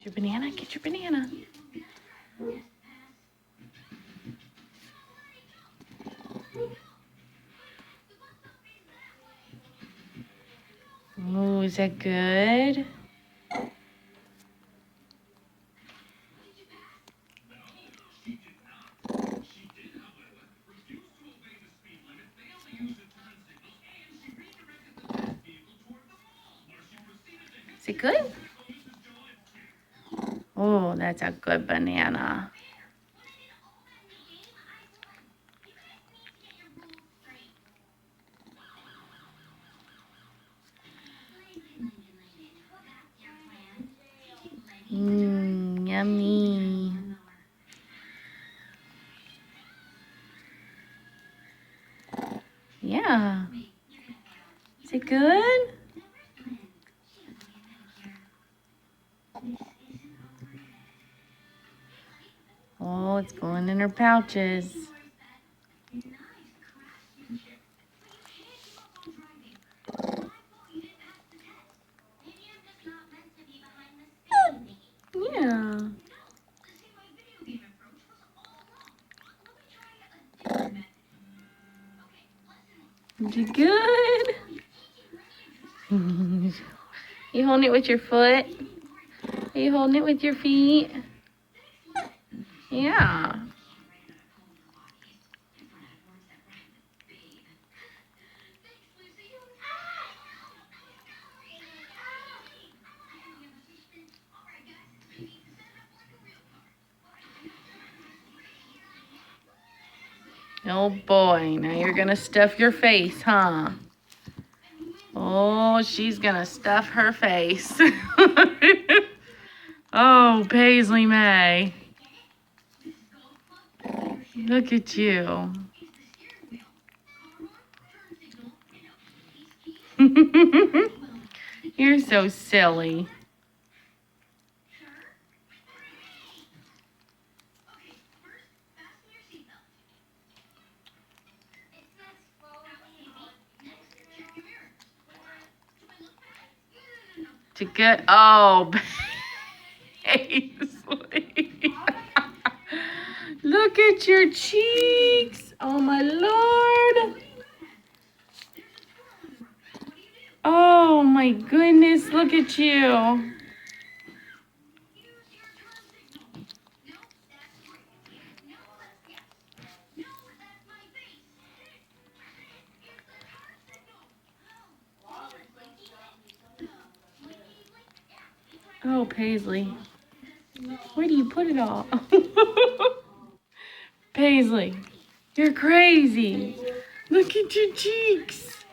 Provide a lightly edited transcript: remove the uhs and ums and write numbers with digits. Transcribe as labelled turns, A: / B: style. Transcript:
A: Get your banana, get your banana. Oh, is that good? Is it good? Oh, that's a good banana. Yummy. Yeah. Is it good? Oh, it's going in her pouches. Yeah. Is it good? You holding it with your foot? Are you holding it with your feet? Yeah. Oh boy, now you're gonna stuff your face, huh? Oh, she's gonna stuff her face. Oh, Paisley May. Look at you. You're so silly. To get, oh, Paisley. Look at your cheeks. Oh, my Lord. Oh, my goodness. Look at you. Oh, Paisley. Where do you put it all? Paisley, you're crazy. Look at your cheeks.